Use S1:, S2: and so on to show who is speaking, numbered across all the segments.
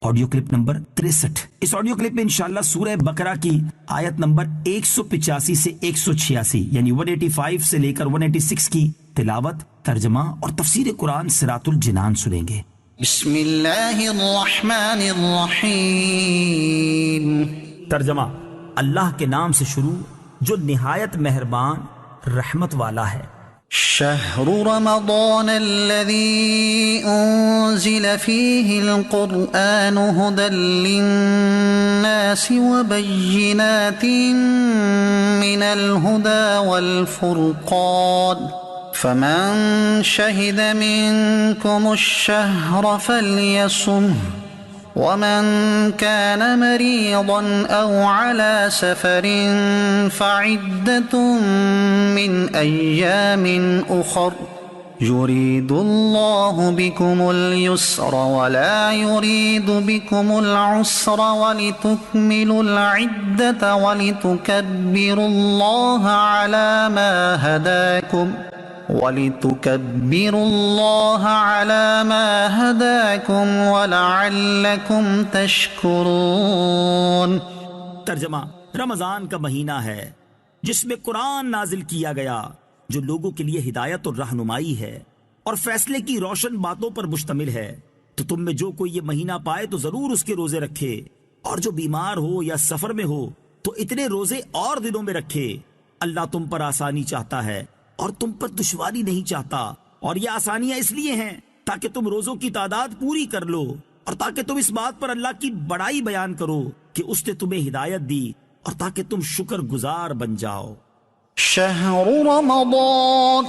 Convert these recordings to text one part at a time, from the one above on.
S1: Audio clip number 63۔ اس audio clip میں انشاءاللہ سورہ بقرہ کی آیت نمبر 185 سے 186 یعنی 185 سے لے کر 186 کی تلاوت، ترجمہ اور تفسیر قرآن صراط الجنان سنیں گے۔
S2: بسم اللہ الرحمن الرحیم۔
S1: ترجمہ: اللہ کے نام سے شروع جو نہایت مہربان رحمت والا ہے۔
S2: شہر رمضان الذي انزل فيه القرآن هدى للناس وبينات من الهدى والفرقان فمن شهد منكم الشهر فليصمه ومن كان مريضا أو على سفر فعدة من أيام أخر يريد الله بكم اليسر ولا يريد بكم العسر ولتكملوا العدة ولتكبروا الله على ما هداكم وَلِتُكَبِّرُوا اللَّهَ عَلَى مَا هَدَاكُمْ وَلَعَلَّكُمْ تَشْكُرُونَ۔
S1: ترجمہ: رمضان کا مہینہ ہے جس میں قرآن نازل کیا گیا جو لوگوں کے لیے ہدایت اور رہنمائی ہے اور فیصلے کی روشن باتوں پر مشتمل ہے، تو تم میں جو کوئی یہ مہینہ پائے تو ضرور اس کے روزے رکھے، اور جو بیمار ہو یا سفر میں ہو تو اتنے روزے اور دنوں میں رکھے۔ اللہ تم پر آسانی چاہتا ہے اور تم پر دشواری نہیں چاہتا، اور یہ آسانیاں اس لیے ہیں تاکہ تم روزوں کی تعداد پوری کر لو، اور تاکہ تم اس بات پر اللہ کی بڑائی بیان کرو کہ اس نے تمہیں ہدایت دی، اور تاکہ تم شکر گزار بن جاؤ۔
S2: شہر رمضان،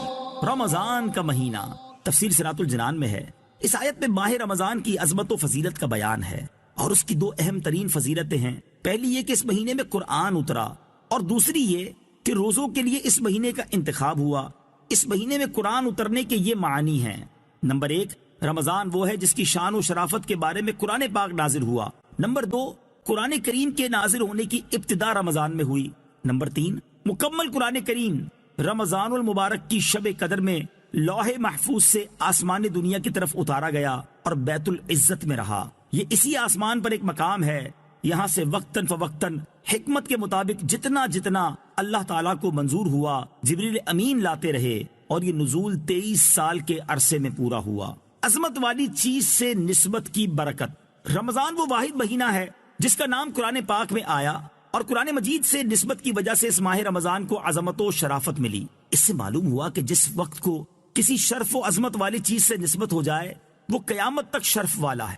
S1: رمضان کا مہینہ تفسیر صراط الجنان میں ہے۔ اس آیت میں ماہ رمضان کی عظمت و فضیلت کا بیان ہے، اور اس کی دو اہم ترین فضیلتیں ہیں۔ پہلی یہ کہ اس مہینے میں قرآن اترا، اور دوسری یہ کہ روزوں کے لیے اس مہینے کا انتخاب ہوا۔ اس مہینے میں قرآن اترنے کے یہ معنی ہیں۔ نمبر 1، رمضان وہ ہے جس کی شان و شرافت کے بارے میں قرآن پاک نازل ہوا۔ نمبر 2، قرآن کریم کے نازل ہونے کی ابتدا رمضان میں ہوئی۔ نمبر 3، مکمل قرآن کریم رمضان المبارک کی شب قدر میں لوح محفوظ سے آسمان دنیا کی طرف اتارا گیا اور بیت العزت میں رہا۔ یہ اسی آسمان پر ایک مقام ہے، یہاں سے وقتاً فوقتاً حکمت کے مطابق جتنا جتنا اللہ تعالیٰ کو منظور ہوا جبریل امین لاتے رہے، اور یہ نزول 23 سال کے عرصے میں پورا ہوا۔ عظمت والی چیز سے نسبت کی برکت۔ رمضان وہ واحد مہینہ ہے جس کا نام قرآن پاک میں آیا، اور قرآن مجید سے نسبت کی وجہ سے اس ماہ رمضان کو عظمت و شرافت ملی۔ اس سے معلوم ہوا کہ جس وقت کو کسی شرف و عظمت والی چیز سے نسبت ہو جائے وہ قیامت تک شرف والا ہے۔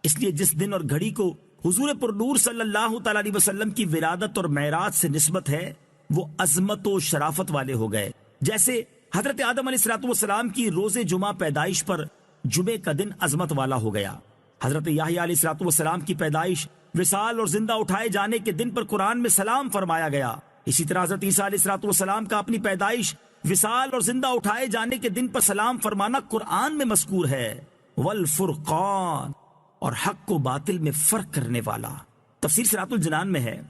S1: اس لیے جس دن اور گھڑی کو حضور پرنور صلی اللہ تعالی علیہ وسلم کی ولادت اور معراج سے نسبت ہے وہ عظمت و شرافت والے ہو گئے۔ جیسے حضرت آدم علیہ السلام کی روز جمعہ پیدائش پر جمعے کا دن عظمت والا ہو گیا۔ حضرت یحییٰ علیہ السلام کی پیدائش، وصال اور زندہ اٹھائے جانے کے دن پر قرآن میں سلام فرمایا گیا۔ اسی طرح حضرت عیسیٰ علیہ السلام کا اپنی پیدائش، وصال اور زندہ اٹھائے جانے کے دن پر سلام فرمانا قرآن میں مذکور ہے۔ والفرقان، اور حق کو باطل میں فرق کرنے والا۔ تفسیر صراط الجنان میں ہے۔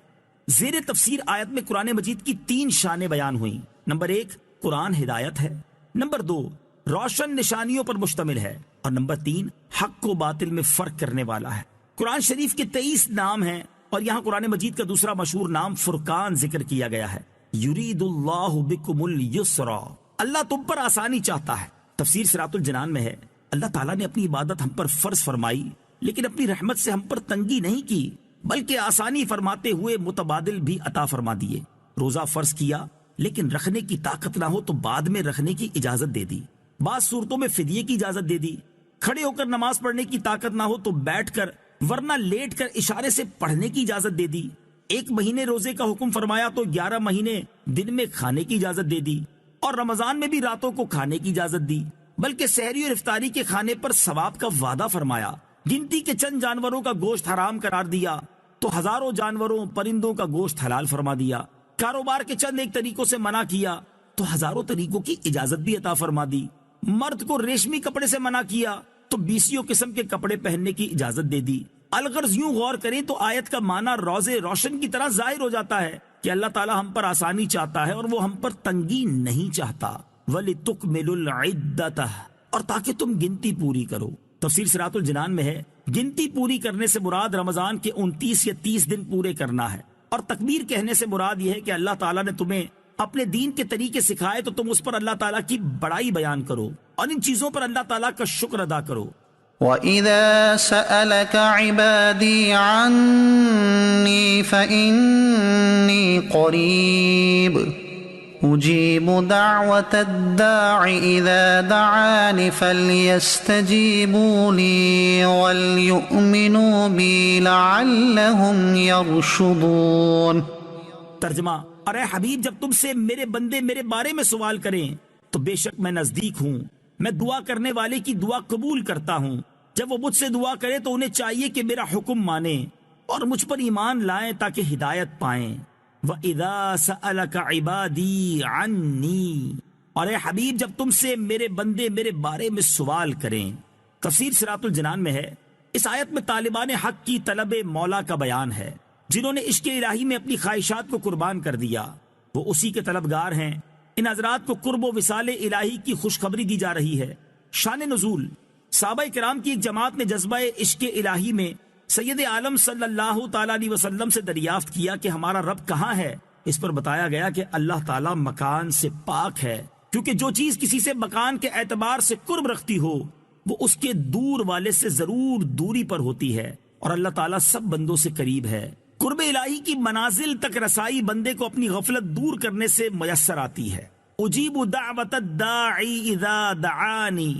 S1: زیر تفسیر آیت میں قرآن مجید کی 3 شانیں بیان ہوئیں۔ نمبر 1، قرآن ہدایت ہے۔ نمبر 2، روشن نشانیوں پر مشتمل ہے۔ اور نمبر 3، حق کو باطل میں فرق کرنے والا ہے۔ قرآن شریف کے 23 نام ہیں، اور یہاں قرآن مجید کا دوسرا مشہور نام فرقان ذکر کیا گیا ہے۔ یرید اللہ بکم الیسر، اللہ تم پر آسانی چاہتا ہے۔ تفسیر صراط الجنان میں ہے، اللہ تعالیٰ نے اپنی عبادت ہم پر فرض فرمائی، لیکن اپنی رحمت سے ہم پر تنگی نہیں کی، بلکہ آسانی فرماتے ہوئے متبادل بھی عطا فرما دیے۔ روزہ فرض کیا، لیکن رکھنے کی طاقت نہ ہو تو بعد میں رکھنے کی اجازت دے دی۔ بعض صورتوں میں فدیے کی اجازت دے دی۔ کھڑے ہو کر نماز پڑھنے کی طاقت نہ ہو تو بیٹھ کر ورنہ لیٹ کر اشارے سے پڑھنے کی اجازت دے دی۔ 1 مہینے روزے کا حکم فرمایا تو 11 مہینے دن میں کھانے کی اجازت دے دی، اور رمضان میں بھی راتوں کو کھانے کی اجازت دی، بلکہ سحری اور افطاری کے کھانے پر ثواب کا وعدہ فرمایا۔ گنتی کے چند جانوروں کا گوشت حرام قرار دیا تو ہزاروں جانوروں پرندوں کا گوشت حلال فرما دیا۔ کاروبار کے چند ایک طریقوں سے منع کیا تو ہزاروں طریقوں کی اجازت بھی عطا فرما دی۔ مرد کو ریشمی کپڑے سے منع کیا تو 20 قسم کے کپڑے پہننے کی اجازت دے دی۔ الغرض یوں غور کریں تو آیت کا معنی روز روشن کی طرح ظاہر ہو جاتا ہے کہ اللہ تعالی ہم پر آسانی چاہتا ہے اور وہ ہم پر تنگی نہیں چاہتا۔ وَلِتُكْمِلُوا الْعِدَّةَ، اور تاکہ تم گنتی پوری کرو۔ تفسیر صراط الجنان میں ہے گنتی پوری کرنے سے مراد رمضان کے 29 یا 30 دن پورے کرنا ہے، اور تکبیر کہنے سے مراد یہ ہے کہ اللہ تعالیٰ نے تمہیں اپنے دین کے طریقے سکھائے تو تم اس پر اللہ تعالیٰ کی بڑائی بیان کرو اور ان چیزوں پر اللہ تعالیٰ کا شکر ادا کرو۔
S2: وَإِذَا سَأَلَكَ عِبَادِي عَنِّي فَإِنِّي قَرِيبٌ أُجِيبُ دَعْوَةَ الدَّاعِ إِذَا دَعَانِ فَلْيَسْتَجِيبُوا لِي وَلْيُؤْمِنُوا بِي لَعَلَّهُمْ يَرْشُدُونَ۔
S1: ترجمہ، ارے حبیب جب تم سے میرے بندے میرے بارے میں سوال کریں تو بے شک میں نزدیک ہوں، میں دعا کرنے والے کی دعا قبول کرتا ہوں۔ جب وہ مجھ سے دعا کرے تو انہیں چاہیے کہ میرا حکم مانیں اور مجھ پر ایمان لائیں تاکہ ہدایت پائیں۔ وَإِذَا سَأَلَكَ عِبَادِي عَنِّي، اور اے حبیب جب تم سے میرے بندے میرے بارے میں سوال کریں۔ تفسیر صراط الجنان میں ہے اس آیت میں طالبان حق کی طلب مولا کا بیان ہے، جنہوں نے عشق الہی میں اپنی خواہشات کو قربان کر دیا، وہ اسی کے طلبگار ہیں۔ ان حضرات کو قرب و وصال الہی کی خوشخبری دی جا رہی ہے۔ شان نزول، صحابہ کرام کی ایک جماعت نے جذبہ عشق الہی میں سید عالم صلی اللہ تعالیٰ علیہ وسلم سے دریافت کیا کہ ہمارا رب کہاں ہے؟ اس پر بتایا گیا کہ اللہ تعالیٰ مکان سے پاک ہے، کیونکہ جو چیز کسی سے مکان کے اعتبار سے قرب رکھتی ہو وہ اس کے دور والے سے ضرور دوری پر ہوتی ہے، اور اللہ تعالیٰ سب بندوں سے قریب ہے۔ قرب الہی کی منازل تک رسائی بندے کو اپنی غفلت دور کرنے سے میسر آتی ہے۔ اجیب دعوت الداعی اذا دعانی،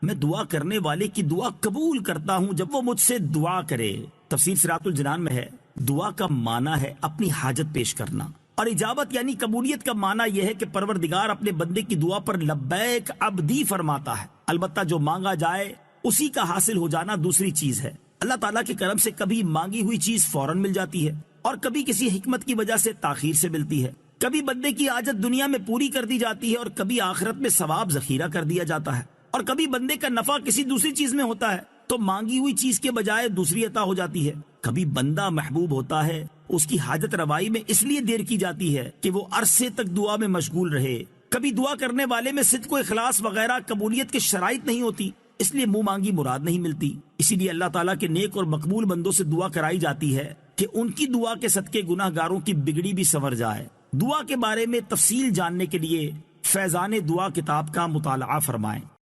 S1: میں دعا کرنے والے کی دعا قبول کرتا ہوں جب وہ مجھ سے دعا کرے۔ تفسیر صراط الجنان میں ہے دعا کا معنی ہے اپنی حاجت پیش کرنا، اور اجابت یعنی قبولیت کا معنی یہ ہے کہ پروردگار اپنے بندے کی دعا پر لبیک عبدی فرماتا ہے۔ البتہ جو مانگا جائے اسی کا حاصل ہو جانا دوسری چیز ہے۔ اللہ تعالیٰ کے کرم سے کبھی مانگی ہوئی چیز فوراً مل جاتی ہے اور کبھی کسی حکمت کی وجہ سے تاخیر سے ملتی ہے۔ کبھی بندے کی حاجت دنیا میں پوری کر دی جاتی ہے اور کبھی آخرت میں ثواب ذخیرہ کر دیا جاتا ہے، اور کبھی بندے کا نفع کسی دوسری چیز میں ہوتا ہے تو مانگی ہوئی چیز کے بجائے دوسری عطا ہو جاتی ہے۔ کبھی بندہ محبوب ہوتا ہے، اس کی حاجت روائی میں اس لیے دیر کی جاتی ہے کہ وہ عرصے تک دعا میں مشغول رہے۔ کبھی دعا کرنے والے میں صدق و اخلاص وغیرہ قبولیت کے شرائط نہیں ہوتی، اس لیے منہ مانگی مراد نہیں ملتی۔ اسی لیے اللہ تعالیٰ کے نیک اور مقبول بندوں سے دعا کرائی جاتی ہے کہ ان کی دعا کے صدقے گناہ گاروں کی بگڑی بھی سنور جائے۔ دعا کے بارے میں تفصیل جاننے کے لیے فیضان دعا کتاب کا مطالعہ فرمائیں۔